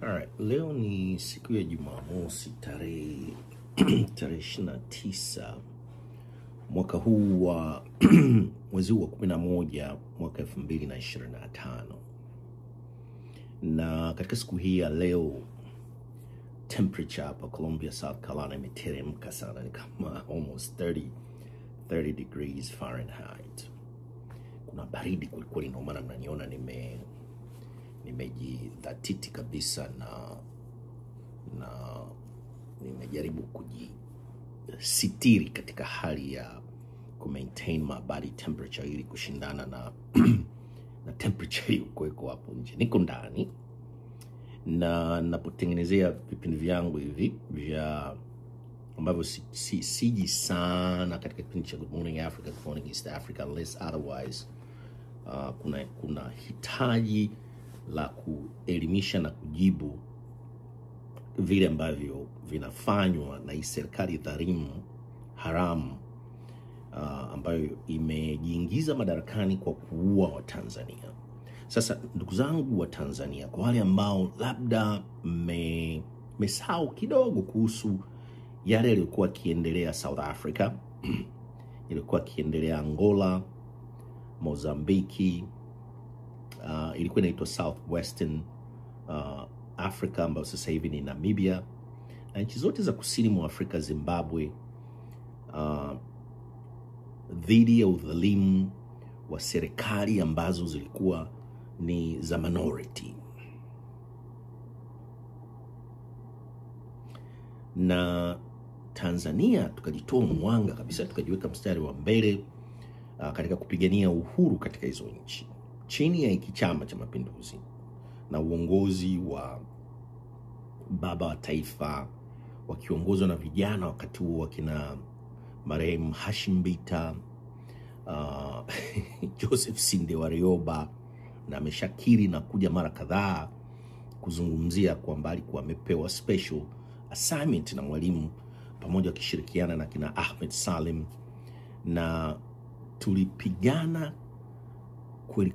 Alright, leo ni siku ya Jumamosi tarehe 29 mwaka huu wa mwezi wa 11 mwaka 2025. Na katika siku hii ya leo temperature hapa Columbia, South Carolina imeteremka sana, ni kama almost 30 degrees Fahrenheit. Kuna baridi kweli, ndio maana mnaniona nimejidhatiti kabisa na nimejaribu kujisitiri katika hali ya maintain my body temperature ili kushindana na temperature hiyo kuweko hapo nje. Niko ndani na napotengenezea vipindi vyangu hivi vya ambavyo siji sana katika kipindi cha Good Morning Africa, Good Morning East Africa, unless otherwise kuna hitaji la kuelimisha na kujibu vile ambavyo vinafanywa na hii serikali dhalimu haramu ambayo imejiingiza madarakani kwa kuua wa Tanzania. Sasa ndugu zangu wa Tanzania, kwa wale ambao labda mmesahau kidogo kuhusu yale yaliokuwa kiendelea South Africa, ilikuwa kiendelea Angola, Mozambiki, ilikuwa inaitwa Southwestern Africa ambayo sasa hivi ni Namibia, na nchi zote za kusini mwa Afrika, Zimbabwe, dhidi ya udhalimu wa serikali ambazo zilikuwa ni za minority. Na Tanzania tukajitoa mwanga kabisa, tukajiweka mstari wa mbele katika kupigania uhuru katika hizo nchi chini ya hiki Chama cha Mapinduzi na uongozi wa baba wa taifa wakiongozwa na vijana wakati huo wakina marehemu Hashim Mbita, Joseph Sinde Warioba, na ameshakiri na kuja mara kadhaa kuzungumzia kwamba alikuwa amepewa special assignment na Mwalimu, pamoja wakishirikiana na kina Ahmed Salim, na tulipigana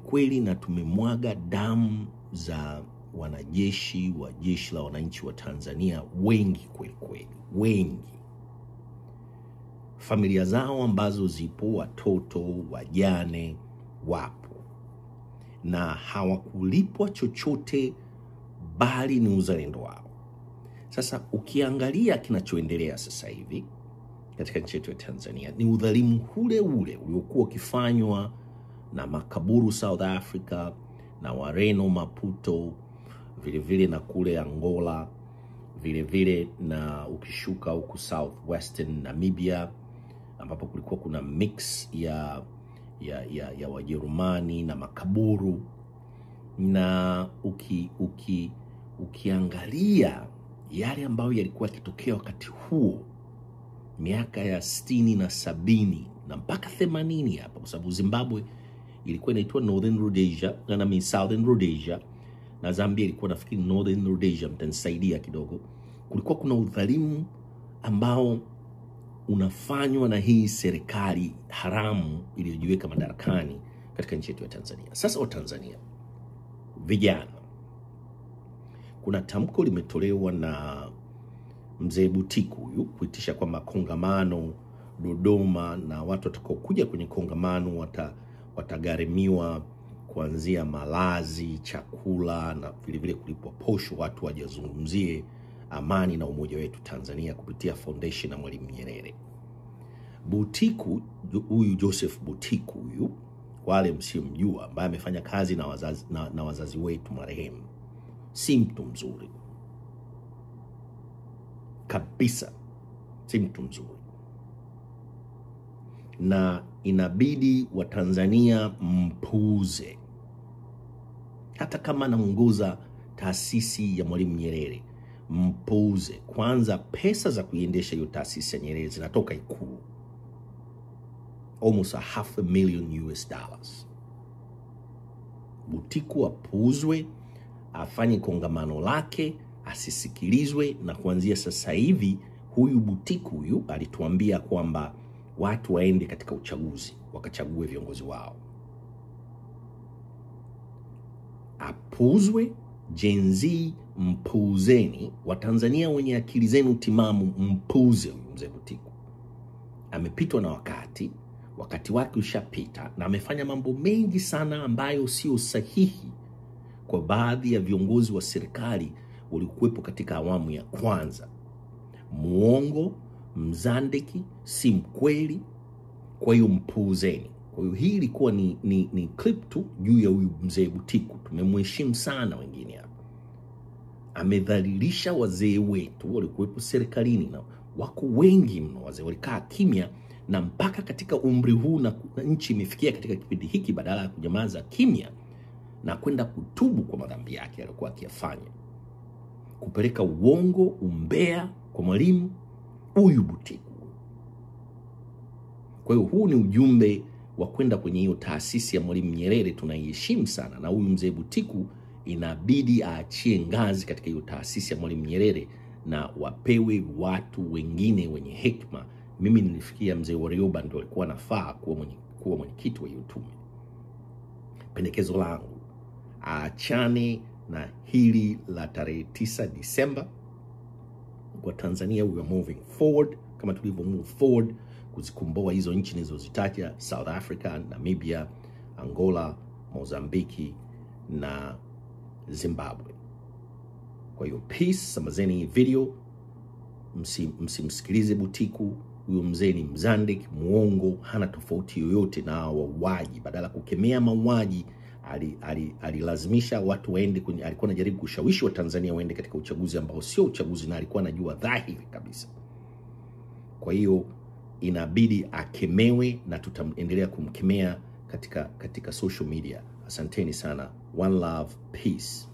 kweli na tumemwaga damu za wanajeshi wa jeshi la wananchi wa Tanzania wengi kweli, wengi. Familia zao ambazo zipo, watoto, wajane wapo, na hawakulipwa chochote bali ni uzalendo wao. Sasa ukiangalia kinachoendelea sasa hivi katika nchi yetu ya Tanzania ni udhalimu ule uliokuwa ukifanywa na makaburu South Africa na Wareno Maputo, vile na kule Angola, vile na ukishuka huku Southwestern Namibia ambapo kulikuwa kuna mix ya Wajerumani na makaburu. Na ukiangalia yale ambayo yalikuwa yakitokea wakati huo miaka ya 60 na 70 na mpaka 80 hapa, kwa sababu Zimbabwe ilikuwa inaitwa Northern Rhodesia na Southern Rhodesia, na Zambia ilikuwa nafikiri Northern Rhodesia, mtanisaidia kidogo. Kulikuwa kuna udhalimu ambao unafanywa na hii serikali haramu iliyojiweka madarakani katika nchi yetu ya Tanzania. Sasa wa Tanzania vijana, kuna tamko limetolewa na Mzee Butiku huyu kuitisha kwamba kongamano Dodoma, na watu watakao kuja kwenye kongamano watagharimiwa kuanzia malazi, chakula na vile kulipwa posho. Watu wajazungumzie amani na umoja wetu Tanzania kupitia foundation na Mwalimu Nyerere. Butiku huyu, Joseph Butiku huyu, wale msiomjua, ambaye amefanya kazi na wazazi wetu marehemu, si mtu mzuri kabisa, si mtu mzuri, na inabidi wa Tanzania mpuuze. Hata kama anaongoza taasisi ya Mwalimu Nyerere, mpuuze. Kwanza, pesa za kuiendesha hiyo taasisi ya Nyerere zinatoka Ikulu, almost $500,000. Butiku apuuzwe, afanye kongamano lake, asisikilizwe. Na kuanzia sasa hivi huyu Butiku huyu alituambia kwamba watu waende katika uchaguzi wakachague viongozi wao. Apuuzwe, Gen Z mpuuzeni, Watanzania wenye akili zenu timamu mpuuze huyu mzee Butiku. Amepitwa na wakati wake ushapita, na amefanya mambo mengi sana ambayo sio sahihi kwa baadhi ya viongozi wa serikali waliokuwepo katika awamu ya kwanza. Muongo, mzandiki, si mkweli. Kwa hiyo mpuuzeni. Kwa hiyo hii ilikuwa ni clip tu juu ya huyu mzee Butiku. Tumemheshimu sana wengine hapa. Amedhalilisha wazee wetu waliokuwepo serikalini, na wako wengi mno wazee walikaa kimya, na mpaka katika umri huu na nchi imefikia katika kipindi hiki, badala ya kunyamaza kimya na kwenda kutubu kwa madhambi yake aliyokuwa akiyafanya, kupeleka uongo, umbea kwa Mwalimu huyu Butiku. Kwa hiyo huu ni ujumbe wa kwenda kwenye hiyo taasisi ya Mwalimu Nyerere, tunaiheshimu sana, na huyu mzee Butiku inabidi aachie ngazi katika hiyo taasisi ya Mwalimu Nyerere na wapewe watu wengine wenye hekima. Mimi nilifikia mzee Warioba ndio alikuwa anafaa kuwa mwenyekiti wa hiyo tume. Pendekezo langu, aachane na hili la tarehe 9 Disemba. Kwa Tanzania, we are moving forward kama tulivyo move forward kuzikomboa hizo nchi nilizozitaja: South Africa, Namibia, Angola, Mozambiki na Zimbabwe. Kwa hiyo peace, samazeni hii video, msimsikilize Butiku. Huyo mzee ni mzandiki, muongo, hana tofauti yoyote na wauaji. Badala kukemea mauaji, alilazimisha watu waende kwenye, alikuwa anajaribu kushawishi wa Tanzania waende katika uchaguzi ambao sio uchaguzi, na alikuwa anajua dhahiri kabisa. Kwa hiyo inabidi akemewe, na tutaendelea kumkemea katika social media. Asanteni sana. One love, peace.